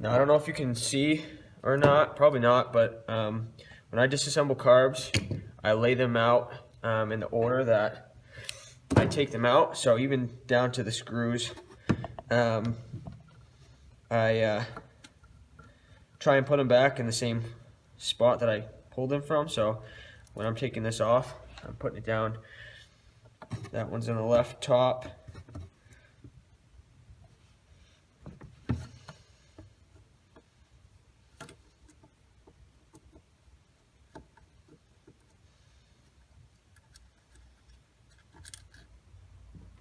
Now, I don't know if you can see or not, probably not, but when I disassemble carbs, I lay them out in the order that I take them out. So even down to the screws, I try and put them back in the same spot that I pulled them from. So when I'm taking this off, I'm putting it down. That one's in the left top.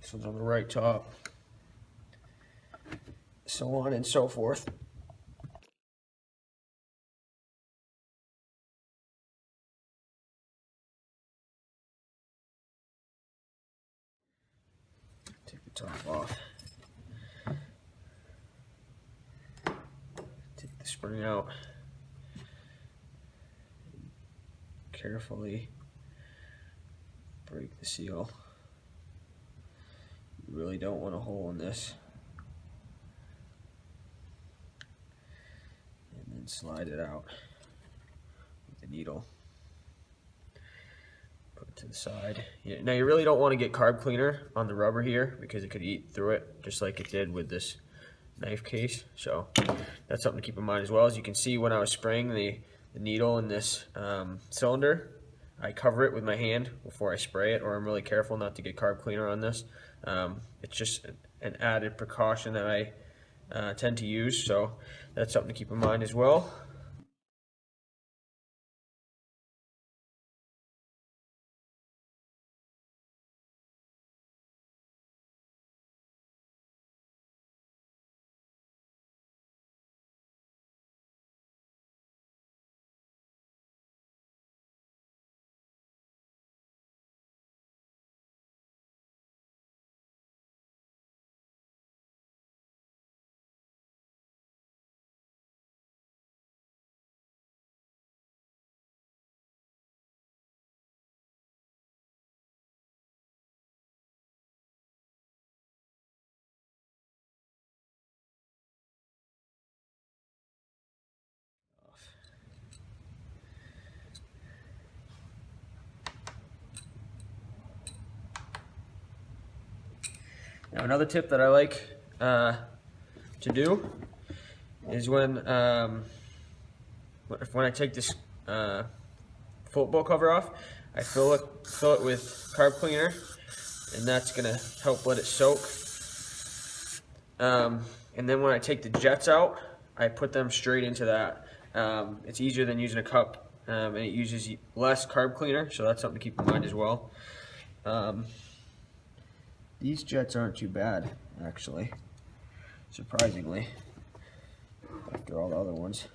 This one's on the right top. So on and so forth. Take the top off. Take the spring out. Carefully break the seal. You really don't want a hole in this. And then slide it out with the needle. Put it to the side. Yeah, now you really don't want to get carb cleaner on the rubber here because it could eat through it just like it did with this knife case. So that's something to keep in mind as well. As you can see, when I was spraying the needle in this cylinder, I cover it with my hand before I spray it, or I'm really careful not to get carb cleaner on this. It's just an added precaution that I tend to use, so that's something to keep in mind as well. Now another tip that I like to do is when I take this football cover off, I fill it with carb cleaner, and that's gonna help let it soak. And then when I take the jets out, I put them straight into that. It's easier than using a cup, and it uses less carb cleaner, so that's something to keep in mind as well. These jets aren't too bad, actually, surprisingly, after all the other ones.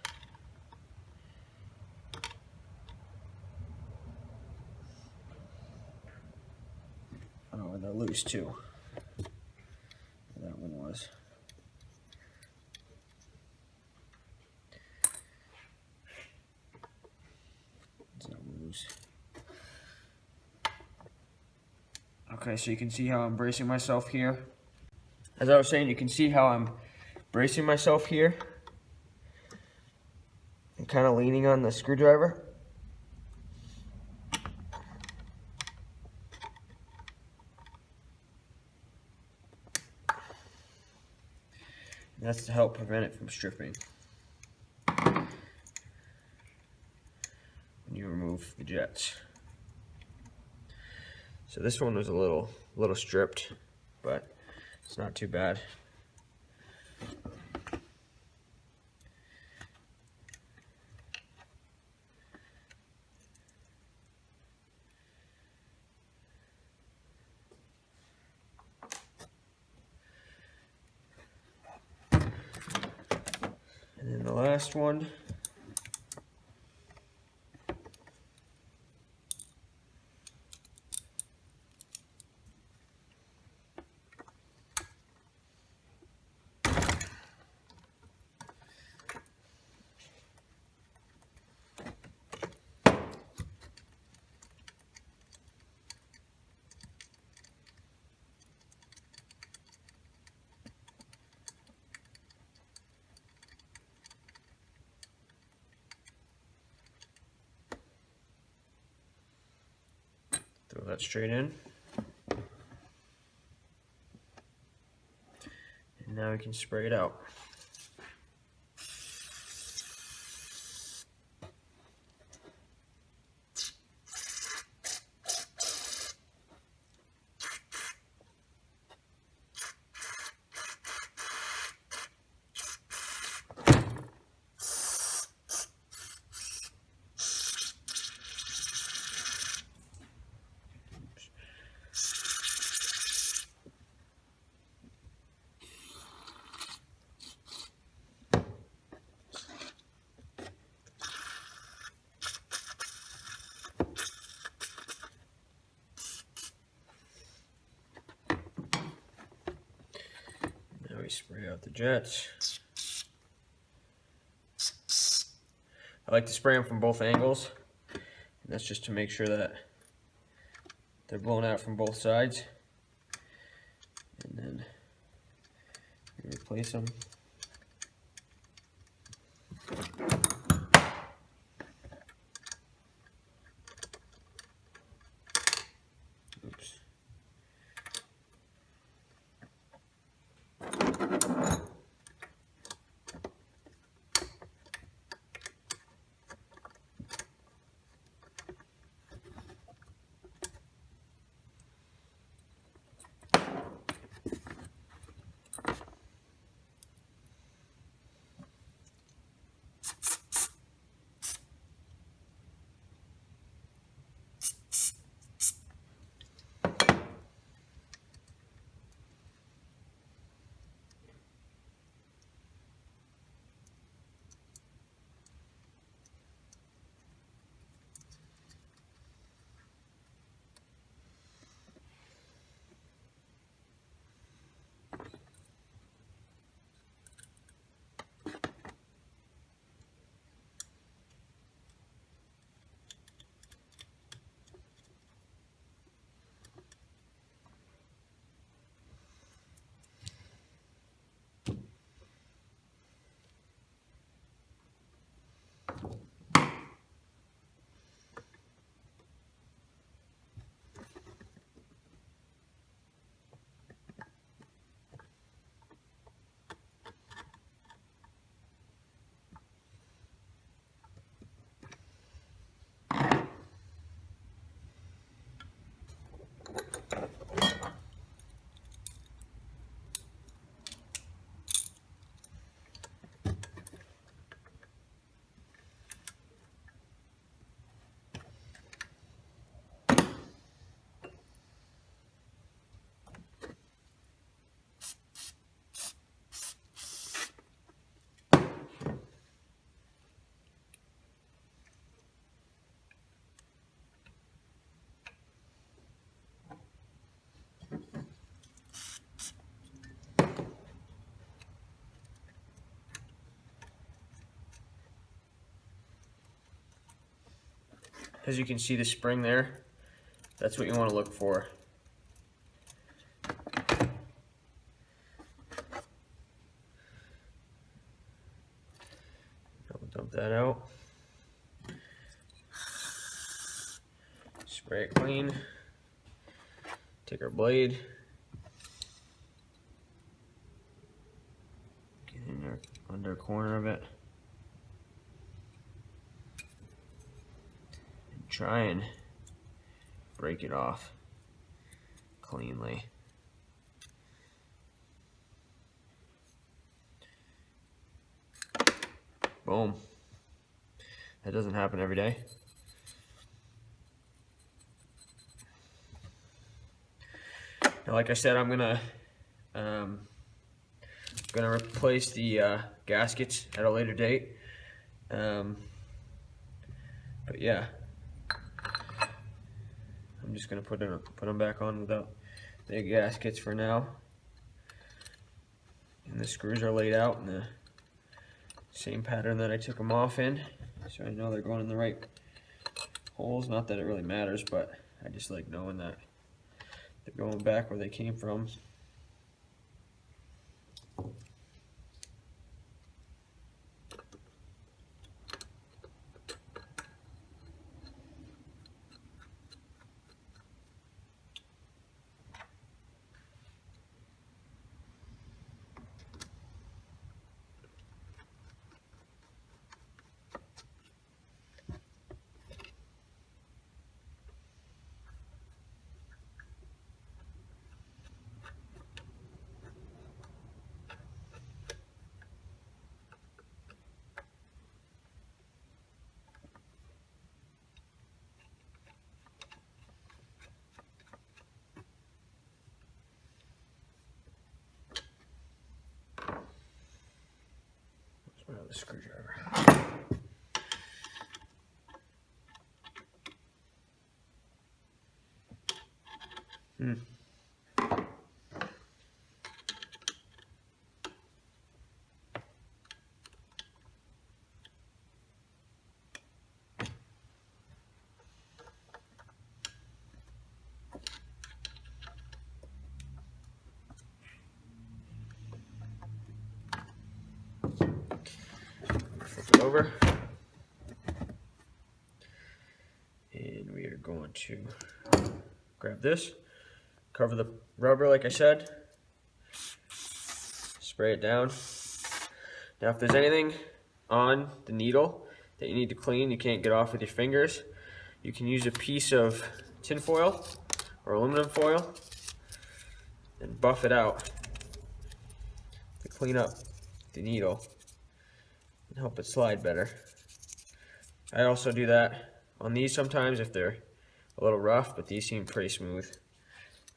Oh, and they're loose too. That one was. It's not loose. Okay, so you can see how I'm bracing myself here. As I was saying, you can see how I'm bracing myself here and kind of leaning on the screwdriver. And that's to help prevent it from stripping when you remove the jets. So this one was a little stripped, but it's not too bad. And then the last one. that straight in. And now we can spray it out. We spray out the jets. I like to spray them from both angles, and that's just to make sure that they're blown out from both sides, and then replace them. Oops. As you can see the spring there, that's what you want to look for. I'll dump that out. Spray it clean. Take our blade. Get in there under a corner of it. Try and break it off cleanly. Boom. That doesn't happen every day. Now, like I said, I'm gonna replace the gaskets at a later date. But yeah. I'm just gonna put them back on without the gaskets for now. And the screws are laid out in the same pattern that I took them off in, so I know they're going in the right holes. Not that it really matters, but I just like knowing that they're going back where they came from. So I have the screwdriver. Flip it over. And we are going to grab this, cover the rubber like I said, spray it down. Now if there's anything on the needle that you need to clean, you can't get off with your fingers, you can use a piece of tin foil or aluminum foil and buff it out to clean up the needle and help it slide better. I also do that on these sometimes if they're a little rough, but these seem pretty smooth.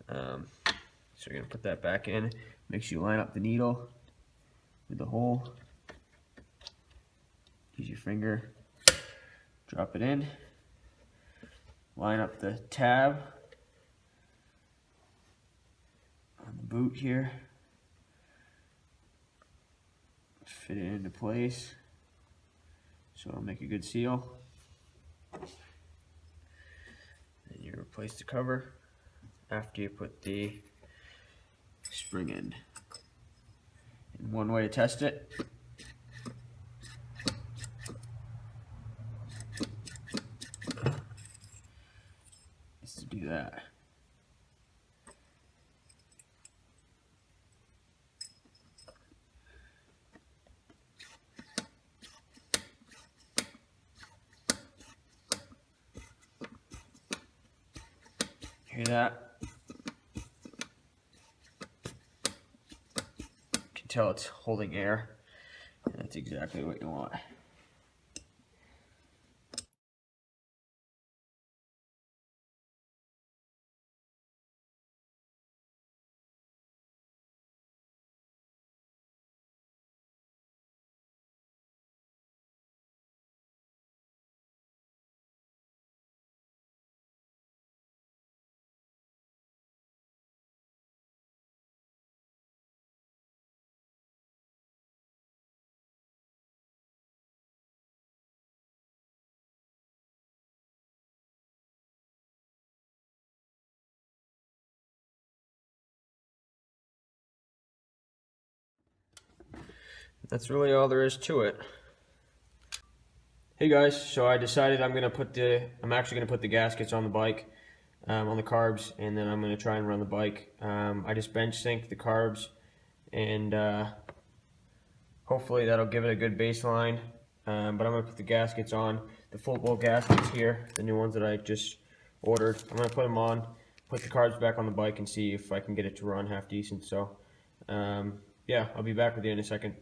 So you're gonna put that back in. Make sure you line up the needle with the hole. Use your finger, drop it in. Line up the tab on the boot here. Fit it into place so it'll make a good seal. Then you replace the cover after you put the spring in. And one way to test it is to do that. Hear that? You can tell it's holding air, and that's exactly what you want. That's really all there is to it. Hey guys, so I decided I'm actually gonna put the gaskets on the bike, on the carbs, and then I'm gonna try and run the bike. I just bench sink the carbs, and hopefully that'll give it a good baseline. But I'm gonna put the gaskets on, the full bowl gaskets here, the new ones that I just ordered. I'm gonna put them on, put the carbs back on the bike, and see if I can get it to run half decent. So yeah, I'll be back with you in a second.